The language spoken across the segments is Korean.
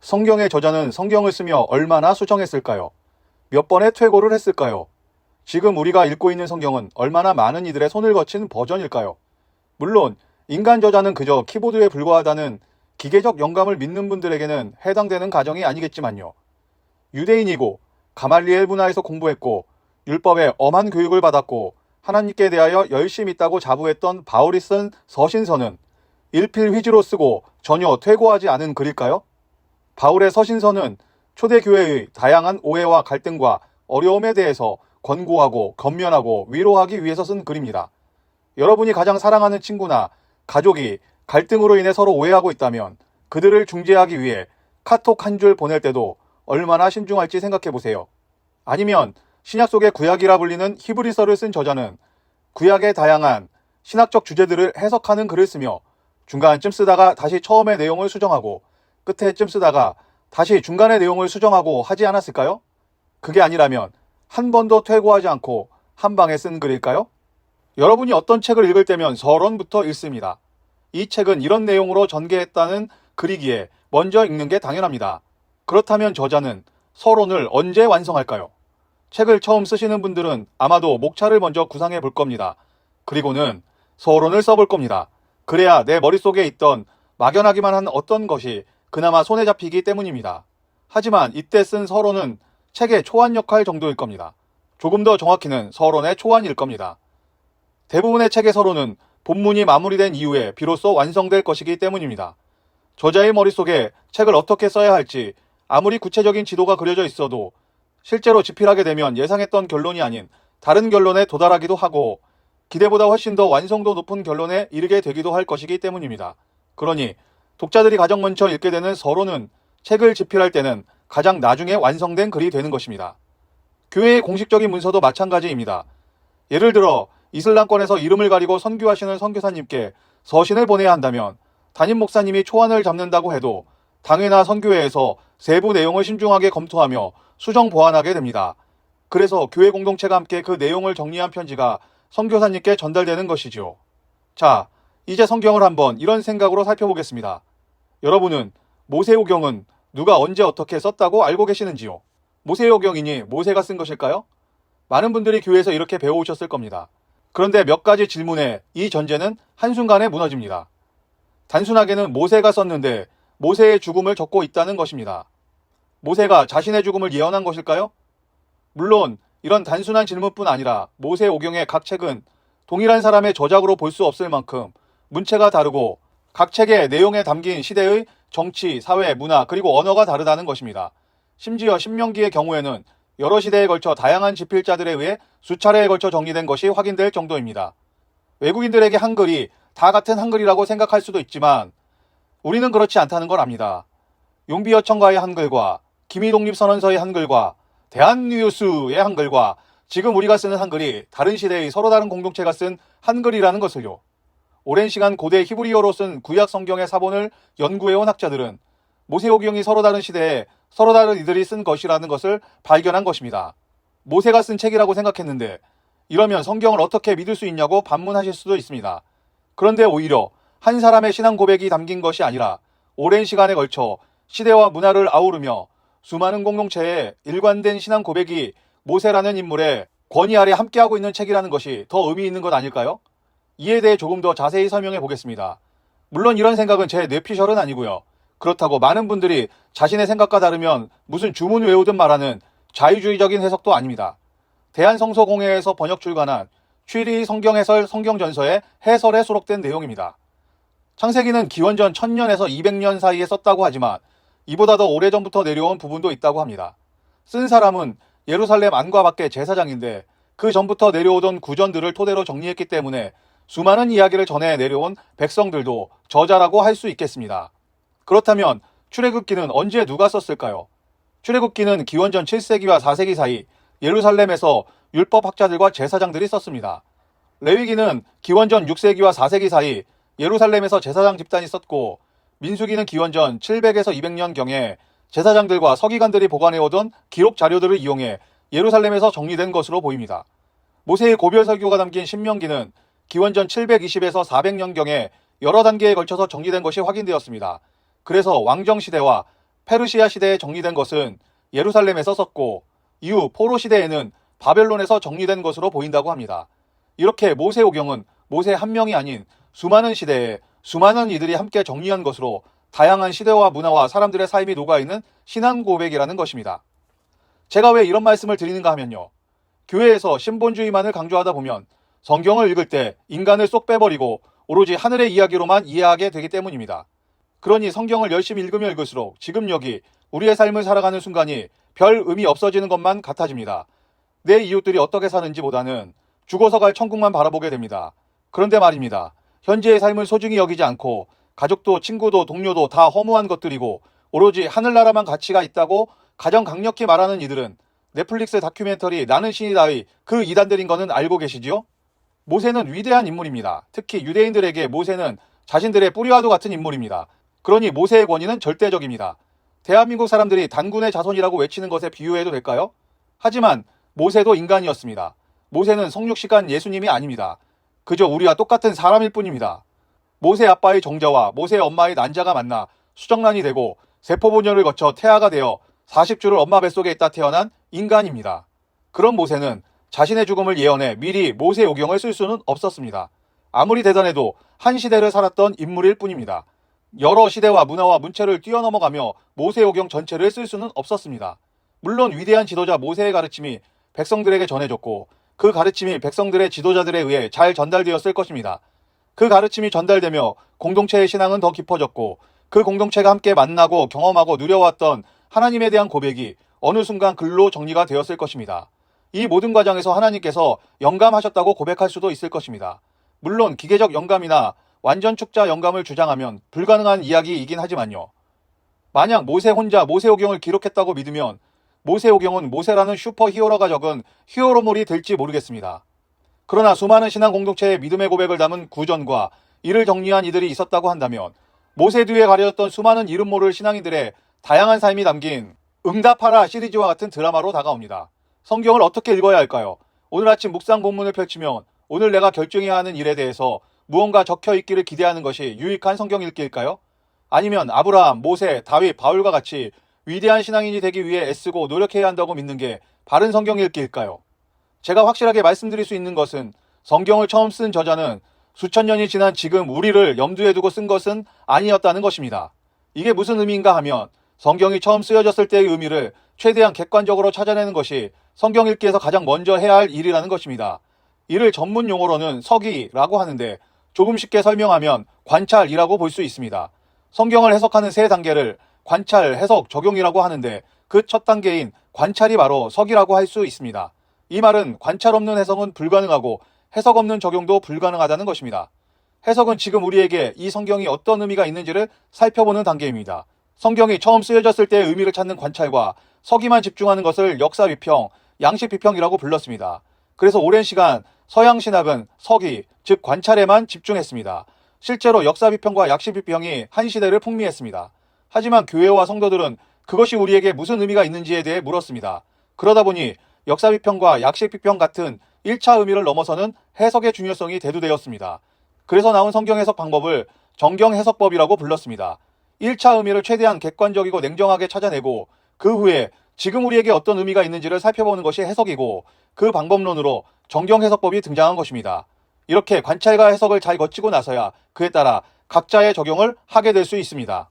성경의 저자는 성경을 쓰며 얼마나 수정했을까요? 몇 번의 퇴고를 했을까요? 지금 우리가 읽고 있는 성경은 얼마나 많은 이들의 손을 거친 버전일까요? 물론 인간 저자는 그저 키보드에 불과하다는 기계적 영감을 믿는 분들에게는 해당되는 가정이 아니겠지만요. 유대인이고 가말리엘 문화에서 공부했고 율법에 엄한 교육을 받았고 하나님께 대하여 열심히 있다고 자부했던 바울이 쓴 서신서는 일필휘지로 쓰고 전혀 퇴고하지 않은 글일까요? 바울의 서신서는 초대교회의 다양한 오해와 갈등과 어려움에 대해서 권고하고 권면하고 위로하기 위해서 쓴 글입니다. 여러분이 가장 사랑하는 친구나 가족이 갈등으로 인해 서로 오해하고 있다면 그들을 중재하기 위해 카톡 한 줄 보낼 때도 얼마나 신중할지 생각해 보세요. 아니면 신약 속의 구약이라 불리는 히브리서를 쓴 저자는 구약의 다양한 신학적 주제들을 해석하는 글을 쓰며 중간쯤 쓰다가 다시 처음의 내용을 수정하고 끝에쯤 쓰다가 다시 중간의 내용을 수정하고 하지 않았을까요? 그게 아니라면 한 번도 퇴고하지 않고 한 방에 쓴 글일까요? 여러분이 어떤 책을 읽을 때면 서론부터 읽습니다. 이 책은 이런 내용으로 전개했다는 글이기에 먼저 읽는 게 당연합니다. 그렇다면 저자는 서론을 언제 완성할까요? 책을 처음 쓰시는 분들은 아마도 목차를 먼저 구상해 볼 겁니다. 그리고는 서론을 써볼 겁니다. 그래야 내 머릿속에 있던 막연하기만 한 어떤 것이 그나마 손에 잡히기 때문입니다. 하지만 이때 쓴 서론은 책의 초안 역할 정도일 겁니다. 조금 더 정확히는 서론의 초안일 겁니다. 대부분의 책의 서론은 본문이 마무리된 이후에 비로소 완성될 것이기 때문입니다. 저자의 머릿속에 책을 어떻게 써야 할지 아무리 구체적인 지도가 그려져 있어도 실제로 집필하게 되면 예상했던 결론이 아닌 다른 결론에 도달하기도 하고 기대보다 훨씬 더 완성도 높은 결론에 이르게 되기도 할 것이기 때문입니다. 그러니 독자들이 가장 먼저 읽게 되는 서론은 책을 집필할 때는 가장 나중에 완성된 글이 되는 것입니다. 교회의 공식적인 문서도 마찬가지입니다. 예를 들어 이슬람권에서 이름을 가리고 선교하시는 선교사님께 서신을 보내야 한다면 담임 목사님이 초안을 잡는다고 해도 당회나 선교회에서 세부 내용을 신중하게 검토하며 수정 보완하게 됩니다. 그래서 교회 공동체가 함께 그 내용을 정리한 편지가 선교사님께 전달되는 것이지요. 자, 이제 성경을 한번 이런 생각으로 살펴보겠습니다. 여러분은 모세오경은 누가 언제 어떻게 썼다고 알고 계시는지요? 모세오경이니 모세가 쓴 것일까요? 많은 분들이 교회에서 이렇게 배워오셨을 겁니다. 그런데 몇 가지 질문에 이 전제는 한순간에 무너집니다. 단순하게는 모세가 썼는데 모세의 죽음을 적고 있다는 것입니다. 모세가 자신의 죽음을 예언한 것일까요? 물론 이런 단순한 질문뿐 아니라 모세오경의 각 책은 동일한 사람의 저작으로 볼 수 없을 만큼 문체가 다르고 각 책의 내용에 담긴 시대의 정치, 사회, 문화 그리고 언어가 다르다는 것입니다. 심지어 신명기의 경우에는 여러 시대에 걸쳐 다양한 집필자들에 의해 수차례에 걸쳐 정리된 것이 확인될 정도입니다. 외국인들에게 한글이 다 같은 한글이라고 생각할 수도 있지만 우리는 그렇지 않다는 걸 압니다. 용비어천가의 한글과 기미독립선언서의 한글과 대한뉴스의 한글과 지금 우리가 쓰는 한글이 다른 시대의 서로 다른 공동체가 쓴 한글이라는 것을요. 오랜 시간 고대 히브리어로 쓴 구약 성경의 사본을 연구해온 학자들은 모세오경이 서로 다른 시대에 서로 다른 이들이 쓴 것이라는 것을 발견한 것입니다. 모세가 쓴 책이라고 생각했는데 이러면 성경을 어떻게 믿을 수 있냐고 반문하실 수도 있습니다. 그런데 오히려 한 사람의 신앙 고백이 담긴 것이 아니라 오랜 시간에 걸쳐 시대와 문화를 아우르며 수많은 공동체의 일관된 신앙 고백이 모세라는 인물의 권위 아래 함께하고 있는 책이라는 것이 더 의미 있는 것 아닐까요? 이에 대해 조금 더 자세히 설명해 보겠습니다. 물론 이런 생각은 제 뇌피셜은 아니고요. 그렇다고 많은 분들이 자신의 생각과 다르면 무슨 주문 외우듯 말하는 자유주의적인 해석도 아닙니다. 대한성서공회에서 번역 출간한 취리 성경해설 성경전서의 해설에 수록된 내용입니다. 창세기는 기원전 1000년에서 200년 사이에 썼다고 하지만 이보다 더 오래전부터 내려온 부분도 있다고 합니다. 쓴 사람은 예루살렘 안과 밖의 제사장인데 그 전부터 내려오던 구전들을 토대로 정리했기 때문에 수많은 이야기를 전해 내려온 백성들도 저자라고 할 수 있겠습니다. 그렇다면 출애굽기는 언제 누가 썼을까요? 출애굽기는 기원전 7세기와 4세기 사이 예루살렘에서 율법학자들과 제사장들이 썼습니다. 레위기는 기원전 6세기와 4세기 사이 예루살렘에서 제사장 집단이 썼고 민수기는 기원전 700에서 200년경에 제사장들과 서기관들이 보관해오던 기록 자료들을 이용해 예루살렘에서 정리된 것으로 보입니다. 모세의 고별 설교가 담긴 신명기는 기원전 720에서 400년경에 여러 단계에 걸쳐서 정리된 것이 확인되었습니다. 그래서 왕정시대와 페르시아 시대에 정리된 것은 예루살렘에서 썼고 이후 포로 시대에는 바벨론에서 정리된 것으로 보인다고 합니다. 이렇게 모세오경은 모세 한 명이 아닌 수많은 시대에 수많은 이들이 함께 정리한 것으로 다양한 시대와 문화와 사람들의 삶이 녹아있는 신앙 고백이라는 것입니다. 제가 왜 이런 말씀을 드리는가 하면요. 교회에서 신본주의만을 강조하다 보면 성경을 읽을 때 인간을 쏙 빼버리고 오로지 하늘의 이야기로만 이해하게 되기 때문입니다. 그러니 성경을 열심히 읽으면 읽을수록 지금 여기 우리의 삶을 살아가는 순간이 별 의미 없어지는 것만 같아집니다. 내 이웃들이 어떻게 사는지 보다는 죽어서 갈 천국만 바라보게 됩니다. 그런데 말입니다. 현재의 삶을 소중히 여기지 않고 가족도 친구도 동료도 다 허무한 것들이고 오로지 하늘나라만 가치가 있다고 가장 강력히 말하는 이들은 넷플릭스 다큐멘터리 나는 신이다의 그 이단들인 거는 알고 계시지요? 모세는 위대한 인물입니다. 특히 유대인들에게 모세는 자신들의 뿌리와도 같은 인물입니다. 그러니 모세의 권위는 절대적입니다. 대한민국 사람들이 단군의 자손이라고 외치는 것에 비유해도 될까요? 하지만 모세도 인간이었습니다. 모세는 성육시간 예수님이 아닙니다. 그저 우리와 똑같은 사람일 뿐입니다. 모세 아빠의 정자와 모세 엄마의 난자가 만나 수정란이 되고 세포분열을 거쳐 태아가 되어 40주를 엄마 뱃속에 있다 태어난 인간입니다. 그런 모세는 자신의 죽음을 예언해 미리 모세오경을 쓸 수는 없었습니다. 아무리 대단해도 한 시대를 살았던 인물일 뿐입니다. 여러 시대와 문화와 문체를 뛰어넘어가며 모세오경 전체를 쓸 수는 없었습니다. 물론 위대한 지도자 모세의 가르침이 백성들에게 전해졌고 그 가르침이 백성들의 지도자들에 의해 잘 전달되었을 것입니다. 그 가르침이 전달되며 공동체의 신앙은 더 깊어졌고 그 공동체가 함께 만나고 경험하고 누려왔던 하나님에 대한 고백이 어느 순간 글로 정리가 되었을 것입니다. 이 모든 과정에서 하나님께서 영감하셨다고 고백할 수도 있을 것입니다. 물론 기계적 영감이나 완전 축자 영감을 주장하면 불가능한 이야기이긴 하지만요. 만약 모세 혼자 모세오경을 기록했다고 믿으면 모세오경은 모세라는 슈퍼히어로가 적은 히어로물이 될지 모르겠습니다. 그러나 수많은 신앙 공동체의 믿음의 고백을 담은 구전과 이를 정리한 이들이 있었다고 한다면 모세 뒤에 가려졌던 수많은 이름 모를 신앙인들의 다양한 삶이 담긴 응답하라 시리즈와 같은 드라마로 다가옵니다. 성경을 어떻게 읽어야 할까요? 오늘 아침 묵상 본문을 펼치면 오늘 내가 결정해야 하는 일에 대해서 무언가 적혀 있기를 기대하는 것이 유익한 성경 읽기일까요? 아니면 아브라함, 모세, 다윗, 바울과 같이 위대한 신앙인이 되기 위해 애쓰고 노력해야 한다고 믿는 게 바른 성경 읽기일까요? 제가 확실하게 말씀드릴 수 있는 것은 성경을 처음 쓴 저자는 수천 년이 지난 지금 우리를 염두에 두고 쓴 것은 아니었다는 것입니다. 이게 무슨 의미인가 하면 성경이 처음 쓰여졌을 때의 의미를 최대한 객관적으로 찾아내는 것이 성경 읽기에서 가장 먼저 해야 할 일이라는 것입니다. 이를 전문 용어로는 서기라고 하는데 조금 쉽게 설명하면 관찰이라고 볼 수 있습니다. 성경을 해석하는 세 단계를 관찰, 해석, 적용이라고 하는데 그 첫 단계인 관찰이 바로 서기라고 할 수 있습니다. 이 말은 관찰 없는 해석은 불가능하고 해석 없는 적용도 불가능하다는 것입니다. 해석은 지금 우리에게 이 성경이 어떤 의미가 있는지를 살펴보는 단계입니다. 성경이 처음 쓰여졌을 때의 의미를 찾는 관찰과 서기만 집중하는 것을 역사 비평, 양식 비평이라고 불렀습니다. 그래서 오랜 시간 서양 신학은 서기, 즉 관찰에만 집중했습니다. 실제로 역사 비평과 약식 비평이 한 시대를 풍미했습니다. 하지만 교회와 성도들은 그것이 우리에게 무슨 의미가 있는지에 대해 물었습니다. 그러다 보니 역사 비평과 약식 비평 같은 1차 의미를 넘어서는 해석의 중요성이 대두되었습니다. 그래서 나온 성경 해석 방법을 정경 해석법이라고 불렀습니다. 1차 의미를 최대한 객관적이고 냉정하게 찾아내고 그 후에 지금 우리에게 어떤 의미가 있는지를 살펴보는 것이 해석이고 그 방법론으로 정경 해석법이 등장한 것입니다. 이렇게 관찰과 해석을 잘 거치고 나서야 그에 따라 각자의 적용을 하게 될 수 있습니다.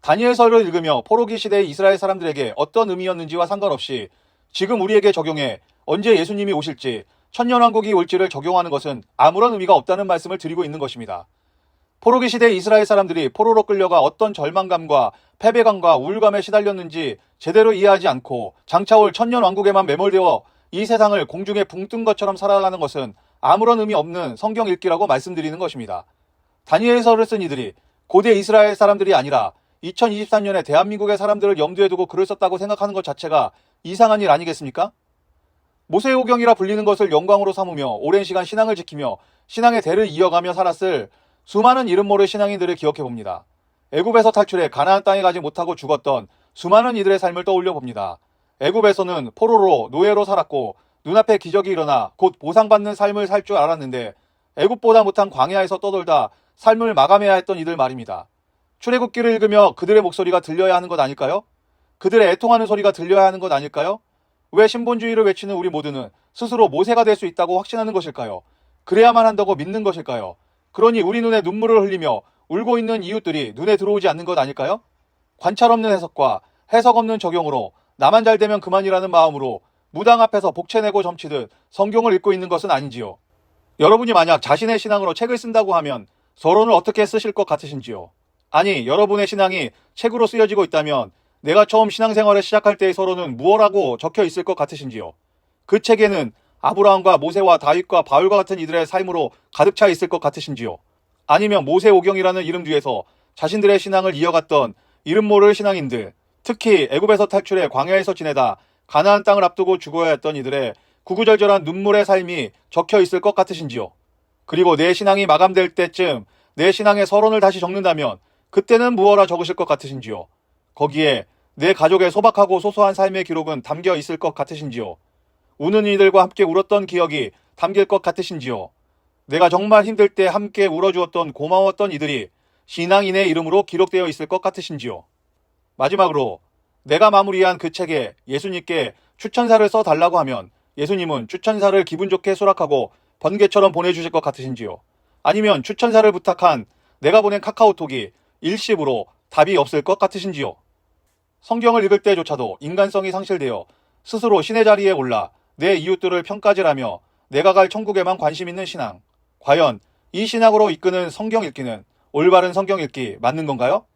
다니엘서를 읽으며 포로기 시대의 이스라엘 사람들에게 어떤 의미였는지와 상관없이 지금 우리에게 적용해 언제 예수님이 오실지 천년왕국이 올지를 적용하는 것은 아무런 의미가 없다는 말씀을 드리고 있는 것입니다. 포로기 시대의 이스라엘 사람들이 포로로 끌려가 어떤 절망감과 패배감과 우울감에 시달렸는지 제대로 이해하지 않고 장차 올 천년왕국에만 매몰되어 이 세상을 공중에 붕 뜬 것처럼 살아가는 것은 아무런 의미 없는 성경 읽기라고 말씀드리는 것입니다. 다니엘서를 쓴 이들이 고대 이스라엘 사람들이 아니라 2023년에 대한민국의 사람들을 염두에 두고 글을 썼다고 생각하는 것 자체가 이상한 일 아니겠습니까? 모세오경이라 불리는 것을 영광으로 삼으며 오랜 시간 신앙을 지키며 신앙의 대를 이어가며 살았을 수많은 이름 모를 신앙인들을 기억해 봅니다. 애굽에서 탈출해 가나안 땅에 가지 못하고 죽었던 수많은 이들의 삶을 떠올려 봅니다. 애굽에서는 포로로 노예로 살았고 눈앞에 기적이 일어나 곧 보상받는 삶을 살 줄 알았는데 애굽보다 못한 광야에서 떠돌다 삶을 마감해야 했던 이들 말입니다. 출애굽기를 읽으며 그들의 목소리가 들려야 하는 것 아닐까요? 그들의 애통하는 소리가 들려야 하는 것 아닐까요? 왜 신본주의를 외치는 우리 모두는 스스로 모세가 될 수 있다고 확신하는 것일까요? 그래야만 한다고 믿는 것일까요? 그러니 우리 눈에 눈물을 흘리며 울고 있는 이웃들이 눈에 들어오지 않는 것 아닐까요? 관찰 없는 해석과 해석 없는 적용으로 나만 잘 되면 그만이라는 마음으로 무당 앞에서 복채내고 점치듯 성경을 읽고 있는 것은 아닌지요. 여러분이 만약 자신의 신앙으로 책을 쓴다고 하면 서론을 어떻게 쓰실 것 같으신지요? 아니, 여러분의 신앙이 책으로 쓰여지고 있다면 내가 처음 신앙생활을 시작할 때의 서론은 무엇라고 적혀 있을 것 같으신지요? 그 책에는 아브라함과 모세와 다윗과 바울과 같은 이들의 삶으로 가득 차 있을 것 같으신지요? 아니면 모세오경이라는 이름 뒤에서 자신들의 신앙을 이어갔던 이름 모를 신앙인들, 특히 애굽에서 탈출해 광야에서 지내다 가나안 땅을 앞두고 죽어야 했던 이들의 구구절절한 눈물의 삶이 적혀 있을 것 같으신지요? 그리고 내 신앙이 마감될 때쯤 내 신앙의 서론을 다시 적는다면 그때는 무엇라 적으실 것 같으신지요? 거기에 내 가족의 소박하고 소소한 삶의 기록은 담겨 있을 것 같으신지요? 우는 이들과 함께 울었던 기억이 담길 것 같으신지요? 내가 정말 힘들 때 함께 울어주었던 고마웠던 이들이 신앙인의 이름으로 기록되어 있을 것 같으신지요? 마지막으로 내가 마무리한 그 책에 예수님께 추천사를 써달라고 하면 예수님은 추천사를 기분 좋게 수락하고 번개처럼 보내주실 것 같으신지요? 아니면 추천사를 부탁한 내가 보낸 카카오톡이 일십으로 답이 없을 것 같으신지요? 성경을 읽을 때조차도 인간성이 상실되어 스스로 신의 자리에 올라 내 이웃들을 평가질하며 내가 갈 천국에만 관심 있는 신앙. 과연 이 신앙으로 이끄는 성경 읽기는 올바른 성경 읽기 맞는 건가요?